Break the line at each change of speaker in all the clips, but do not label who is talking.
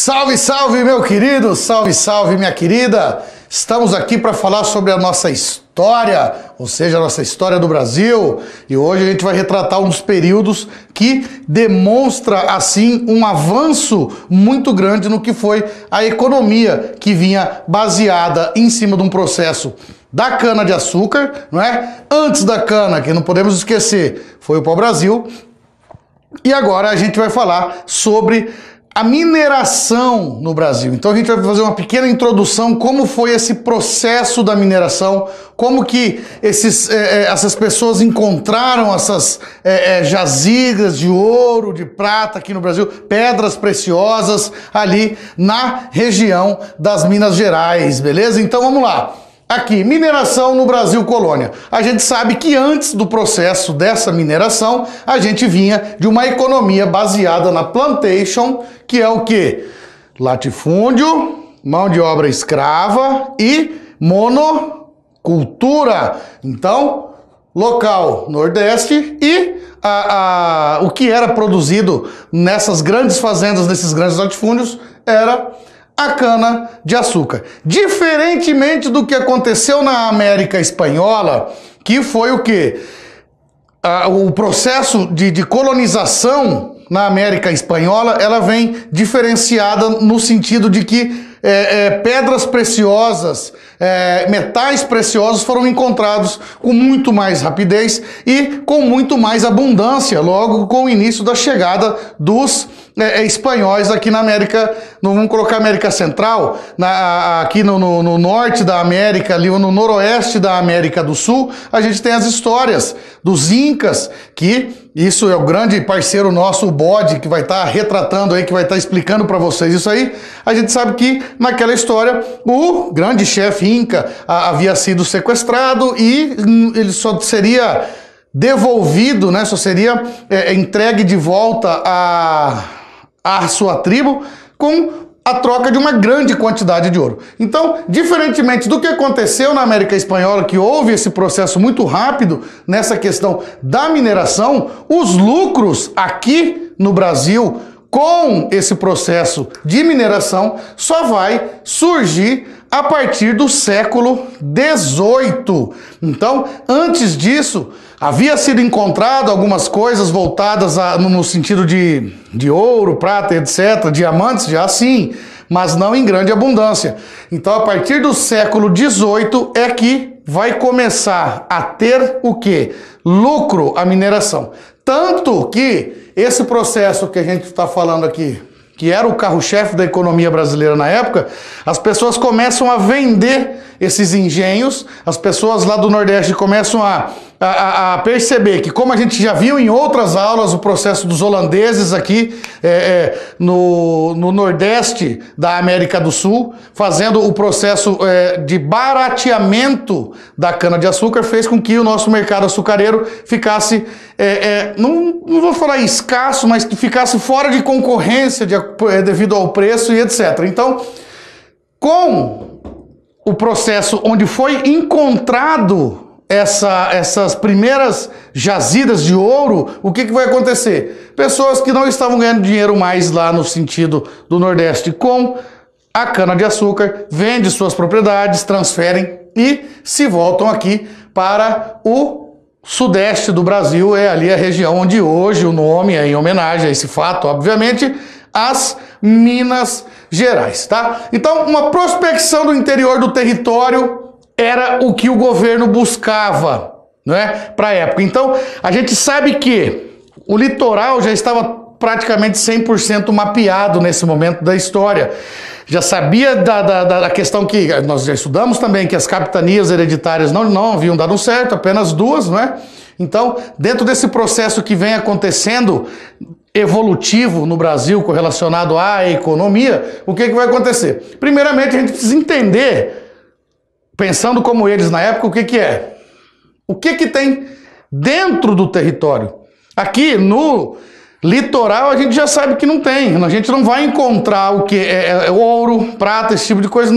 Salve, salve, meu querido! Salve, salve, minha querida! Estamos aqui para falar sobre a nossa história, ou seja, a nossa história do Brasil. E hoje a gente vai retratar um dos períodos que demonstra, assim, um avanço muito grande no que foi a economia, que vinha baseada em cima de um processo da cana-de-açúcar, não é? Antes da cana, que não podemos esquecer, foi o pau-brasil. E agora a gente vai falar sobre a mineração no Brasil. Então a gente vai fazer uma pequena introdução, como foi esse processo da mineração, como que essas pessoas encontraram essas jazidas de ouro, de prata aqui no Brasil, pedras preciosas ali na região das Minas Gerais, beleza? Então vamos lá. Aqui, mineração no Brasil colônia. A gente sabe que antes do processo dessa mineração, a gente vinha de uma economia baseada na plantation, que é o quê? Latifúndio, mão de obra escrava e monocultura. Então, local Nordeste e o que era produzido nessas grandes fazendas, nesses grandes latifúndios, era a cana-de-açúcar. Diferentemente do que aconteceu na América Espanhola, que foi o quê? O processo de colonização na América Espanhola, ela vem diferenciada no sentido de que pedras preciosas, metais preciosos foram encontrados com muito mais rapidez e com muito mais abundância, logo com o início da chegada dos espanhóis aqui na América, vamos colocar América Central, aqui no norte da América, ali no noroeste da América do Sul, a gente tem as histórias dos Incas, que isso é o grande parceiro nosso, o Bode, que vai estar retratando aí, que vai estar explicando para vocês isso aí. A gente sabe que naquela história o grande chefe Inca havia sido sequestrado e ele só seria devolvido, né, só seria entregue de volta à sua tribo com a troca de uma grande quantidade de ouro. Então, diferentemente do que aconteceu na América Espanhola, que houve esse processo muito rápido nessa questão da mineração, os lucros aqui no Brasil com esse processo de mineração só vai surgir a partir do século XVIII. Então, antes disso, havia sido encontrado algumas coisas voltadas no sentido de ouro, prata, etc., diamantes, já sim, mas não em grande abundância. Então, a partir do século XVIII é que vai começar a ter o quê? Lucro a mineração. Tanto que esse processo que a gente está falando aqui, que era o carro-chefe da economia brasileira na época, as pessoas começam a vender esses engenhos, as pessoas lá do Nordeste começam a perceber que, como a gente já viu em outras aulas, o processo dos holandeses aqui no Nordeste da América do Sul, fazendo o processo de barateamento da cana-de-açúcar, fez com que o nosso mercado açucareiro ficasse, não vou falar escasso, mas que ficasse fora de concorrência devido ao preço e etc. Então, com o processo onde foi encontrado essas primeiras jazidas de ouro, o que vai acontecer? Pessoas que não estavam ganhando dinheiro mais lá no sentido do Nordeste com a cana-de-açúcar, vendem suas propriedades, transferem e se voltam aqui para o Sudeste do Brasil, é ali a região onde hoje o nome é em homenagem a esse fato, obviamente, as Minas Gerais, tá? Então, uma prospecção do interior do território era o que o governo buscava, não é? Para a época. Então, a gente sabe que o litoral já estava praticamente 100% mapeado nesse momento da história. Já sabia da questão que nós já estudamos também, que as capitanias hereditárias não haviam dado certo, apenas duas, não é? Então, dentro desse processo que vem acontecendo evolutivo no Brasil correlacionado à economia, o que vai acontecer? Primeiramente, a gente precisa entender, pensando como eles na época, o que é? O que tem dentro do território? Aqui no litoral a gente já sabe que não tem, a gente não vai encontrar o que é ouro, prata, esse tipo de coisa,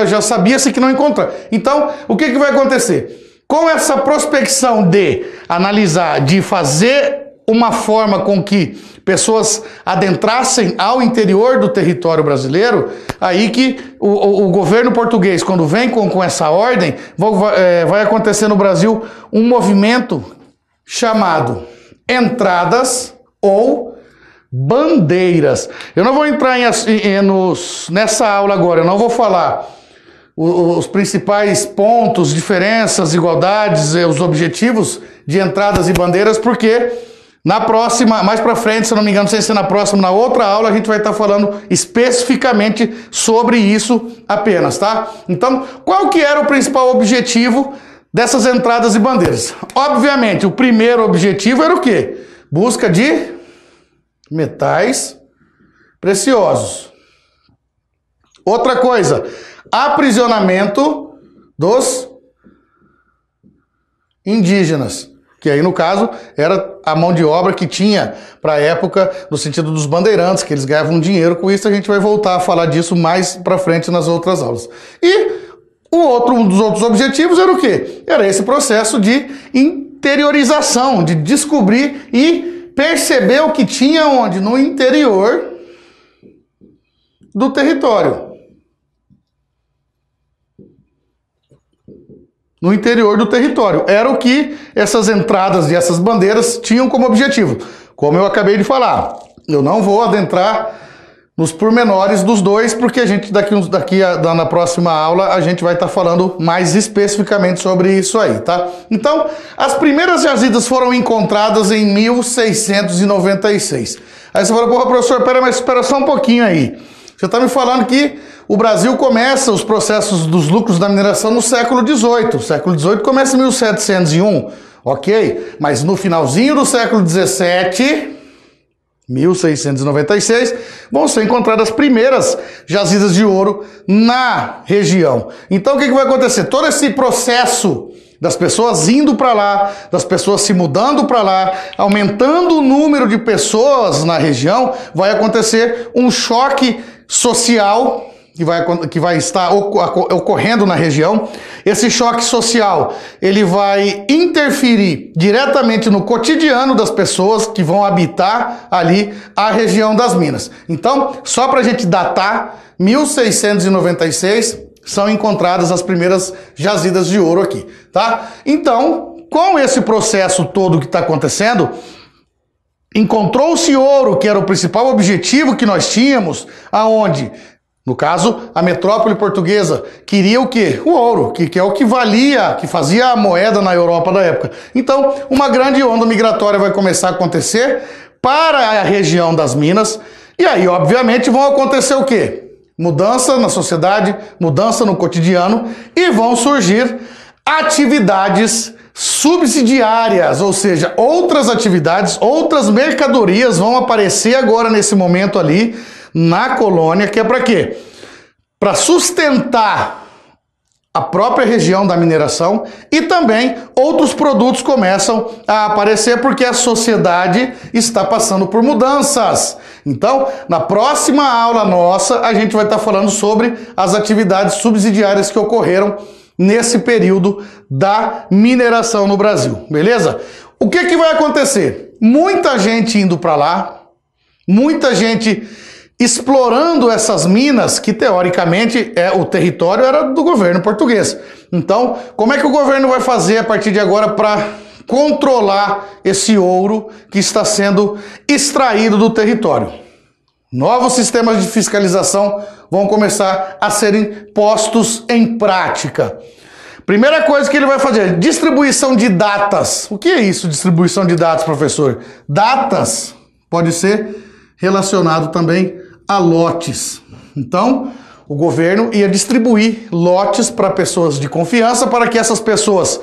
já sabia-se que não encontra. Então, o que vai acontecer? Com essa prospecção de analisar, de fazer uma forma com que pessoas adentrassem ao interior do território brasileiro, aí que o governo português, quando vem com essa ordem, vai acontecer no Brasil um movimento chamado entradas ou bandeiras. Eu não vou entrar nessa aula agora, eu não vou falar os principais pontos, diferenças, igualdades, os objetivos de entradas e bandeiras, porque na próxima, mais para frente, se eu não me engano, sem ser na próxima, na outra aula, a gente vai estar falando especificamente sobre isso apenas, tá? Então, qual que era o principal objetivo dessas entradas e bandeiras? Obviamente, o primeiro objetivo era o quê? Busca de metais preciosos. Outra coisa, aprisionamento dos indígenas, que aí no caso era a mão de obra que tinha para a época, no sentido dos bandeirantes, que eles ganhavam dinheiro com isso. A gente vai voltar a falar disso mais para frente nas outras aulas. E um dos outros objetivos era o quê? Era esse processo de interiorização, de descobrir e perceber o que tinha onde? No interior do território. No interior do território. Era o que essas entradas e essas bandeiras tinham como objetivo. Como eu acabei de falar, eu não vou adentrar nos pormenores dos dois, porque a gente na próxima aula a gente vai estar falando mais especificamente sobre isso aí, tá? Então, as primeiras jazidas foram encontradas em 1696. Aí você fala, porra, professor, espera só um pouquinho aí. Você está me falando que o Brasil começa os processos dos lucros da mineração no século XVIII. O século XVIII começa em 1701, ok? Mas no finalzinho do século XVII, 1696, vão ser encontradas as primeiras jazidas de ouro na região. Então o que vai acontecer? Todo esse processo das pessoas indo para lá, das pessoas se mudando para lá, aumentando o número de pessoas na região, vai acontecer um choque social que vai estar ocorrendo na região. Esse choque social, ele vai interferir diretamente no cotidiano das pessoas que vão habitar ali a região das minas. Então, só para a gente datar, 1696 são encontradas as primeiras jazidas de ouro aqui, tá? Então, com esse processo todo que está acontecendo, encontrou-se ouro, que era o principal objetivo que nós tínhamos, aonde, no caso, a metrópole portuguesa queria o quê? O ouro, que é o que valia, que fazia a moeda na Europa da época. Então, uma grande onda migratória vai começar a acontecer para a região das minas, e aí, obviamente, vão acontecer o quê? Mudança na sociedade, mudança no cotidiano, e vão surgir atividades subsidiárias, ou seja, outras atividades, outras mercadorias vão aparecer agora nesse momento ali na colônia, que é para quê? Para sustentar a própria região da mineração, e também outros produtos começam a aparecer porque a sociedade está passando por mudanças. Então, na próxima aula nossa, a gente vai estar falando sobre as atividades subsidiárias que ocorreram nesse período da mineração no Brasil, beleza? O que vai acontecer? Muita gente indo para lá, muita gente explorando essas minas, que teoricamente o território era do governo português. Então, como é que o governo vai fazer a partir de agora para controlar esse ouro que está sendo extraído do território? Novos sistemas de fiscalização vão começar a serem postos em prática. Primeira coisa que ele vai fazer, distribuição de datas. O que é isso, distribuição de datas, professor? Datas pode ser relacionado também a lotes. Então, o governo ia distribuir lotes para pessoas de confiança, para que essas pessoas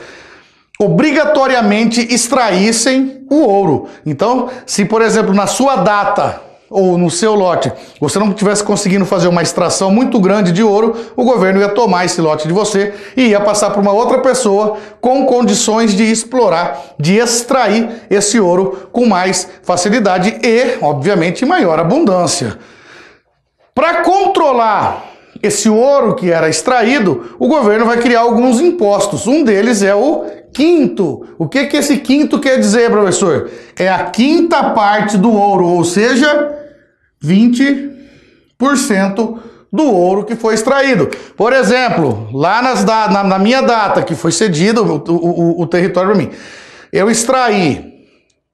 obrigatoriamente extraíssem o ouro. Então, se, por exemplo, na sua data ou no seu lote, você não estivesse conseguindo fazer uma extração muito grande de ouro, o governo ia tomar esse lote de você e ia passar para uma outra pessoa com condições de explorar, de extrair esse ouro com mais facilidade e, obviamente, maior abundância. Para controlar esse ouro que era extraído, o governo vai criar alguns impostos. Um deles é o quinto. O que que esse quinto quer dizer, professor? É a quinta parte do ouro, ou seja, 20% do ouro que foi extraído. Por exemplo, lá na minha data, que foi cedido o território para mim, eu extraí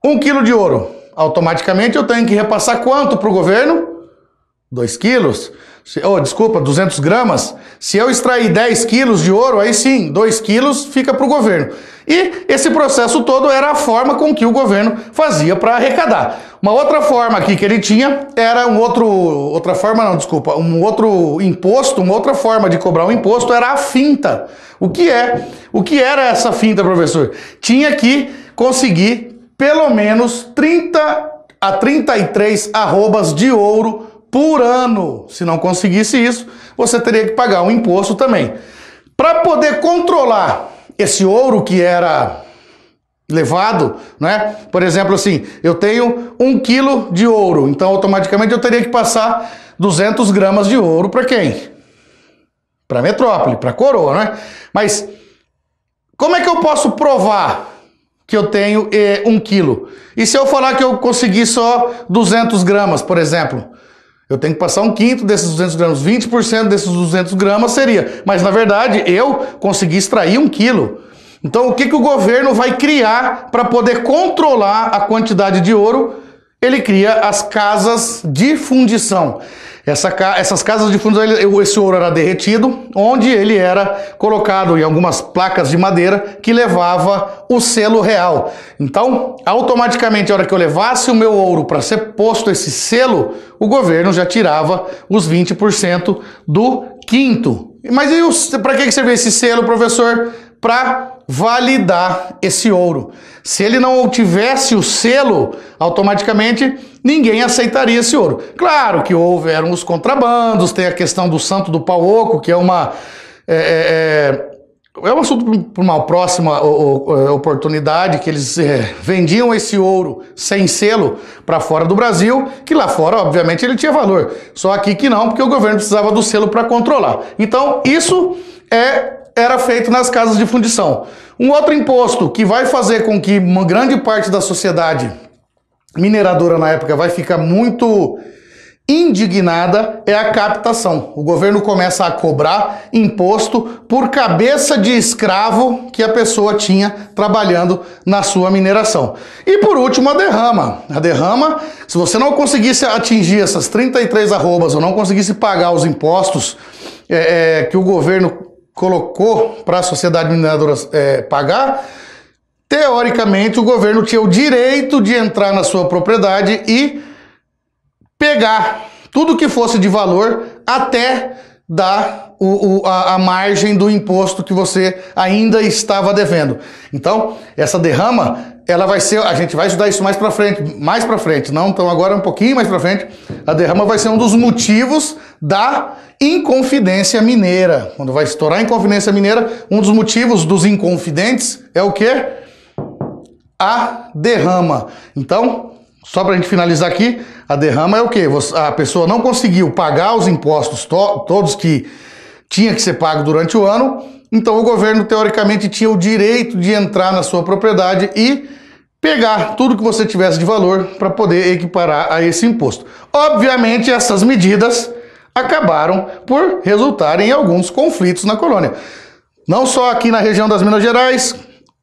1 quilo de ouro. Automaticamente eu tenho que repassar quanto para o governo? 2 quilos. Desculpa, 200 gramas. Se eu extrair 10 quilos de ouro, aí sim, 2 quilos fica para o governo. E esse processo todo era a forma com que o governo fazia para arrecadar. Uma outra forma aqui que ele tinha era um outro imposto, uma outra forma de cobrar um imposto era a finta. O que era essa finta, professor? Tinha que conseguir pelo menos 30 a 33 arrobas de ouro por ano. Se não conseguisse isso, você teria que pagar um imposto também. Para poder controlar esse ouro que era levado, né? Por exemplo, assim, eu tenho 1 quilo de ouro, então automaticamente eu teria que passar 200 gramas de ouro para quem? Para a metrópole, para a coroa, né? Mas como é que eu posso provar que eu tenho 1 quilo? E se eu falar que eu consegui só 200 gramas, por exemplo? Eu tenho que passar 1/5 desses 200 gramas, 20% desses 200 gramas seria. Mas, na verdade, eu consegui extrair 1 quilo. Então, o que o governo vai criar para poder controlar a quantidade de ouro? Ele cria as casas de fundição. Essas casas de fundição, esse ouro era derretido, onde ele era colocado em algumas placas de madeira que levava o selo real. Então, automaticamente, a hora que eu levasse o meu ouro para ser posto esse selo, o governo já tirava os 20% do quinto. Mas para que servia esse selo, professor? Para validar esse ouro. Se ele não tivesse o selo, automaticamente ninguém aceitaria esse ouro. Claro que houveram os contrabandos, tem a questão do santo do pau oco, que é um assunto para uma próxima oportunidade, que eles vendiam esse ouro sem selo para fora do Brasil, que lá fora, obviamente, ele tinha valor. Só aqui que não, porque o governo precisava do selo para controlar. Então, isso era feito nas casas de fundição. Um outro imposto que vai fazer com que uma grande parte da sociedade mineradora na época vai ficar muito indignada é a captação. O governo começa a cobrar imposto por cabeça de escravo que a pessoa tinha trabalhando na sua mineração. E por último, a derrama. A derrama, se você não conseguisse atingir essas 33 arrobas ou não conseguisse pagar os impostos que o governo colocou para a sociedade mineradora pagar, teoricamente o governo tinha o direito de entrar na sua propriedade e pegar tudo que fosse de valor até dar a margem do imposto que você ainda estava devendo. Então, essa derrama, ela vai ser, a gente vai estudar isso mais para frente, não, então agora um pouquinho mais para frente, a derrama vai ser um dos motivos da inconfidência mineira. Quando vai estourar a inconfidência mineira, um dos motivos dos inconfidentes é o quê? A derrama. Então, só para a gente finalizar aqui, a derrama é o quê? A pessoa não conseguiu pagar os impostos todos que tinha que ser pago durante o ano, então o governo teoricamente tinha o direito de entrar na sua propriedade e pegar tudo que você tivesse de valor para poder equiparar a esse imposto. Obviamente, essas medidas acabaram por resultar em alguns conflitos na colônia. Não só aqui na região das Minas Gerais,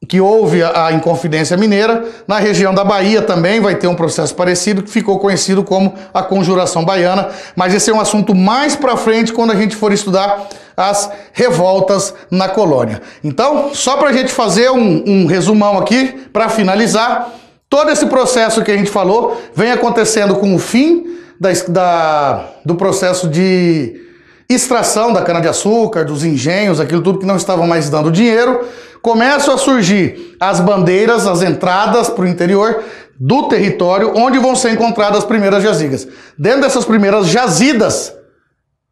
que houve a inconfidência mineira, na região da Bahia também vai ter um processo parecido, que ficou conhecido como a Conjuração Baiana, mas esse é um assunto mais para frente quando a gente for estudar as revoltas na colônia. Então, só para a gente fazer um resumão aqui, para finalizar, todo esse processo que a gente falou vem acontecendo com o fim do processo de extração da cana-de-açúcar, dos engenhos, aquilo tudo que não estava mais dando dinheiro. Começam a surgir as bandeiras, as entradas para o interior do território, onde vão ser encontradas as primeiras jazidas. Dentro dessas primeiras jazidas,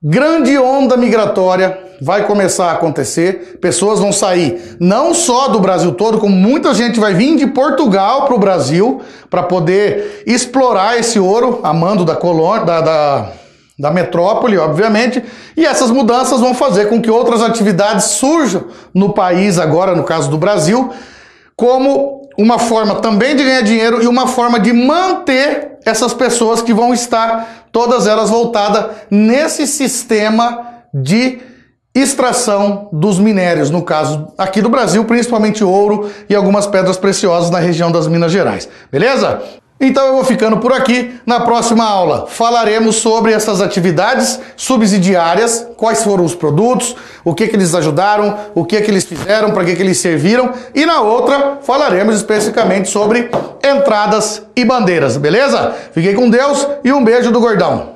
grande onda migratória vai começar a acontecer, pessoas vão sair não só do Brasil todo, como muita gente vai vir de Portugal para o Brasil para poder explorar esse ouro, a mando da colônia, da metrópole, obviamente, e essas mudanças vão fazer com que outras atividades surjam no país agora, no caso do Brasil, como uma forma também de ganhar dinheiro e uma forma de manter essas pessoas que vão estar, todas elas voltadas nesse sistema de extração dos minérios, no caso aqui do Brasil, principalmente ouro e algumas pedras preciosas na região das Minas Gerais. Beleza? Então eu vou ficando por aqui. Na próxima aula falaremos sobre essas atividades subsidiárias, quais foram os produtos, o que eles ajudaram, o que eles fizeram, para que eles serviram. E na outra falaremos especificamente sobre entradas e bandeiras, beleza? Fiquem com Deus e um beijo do Gordão.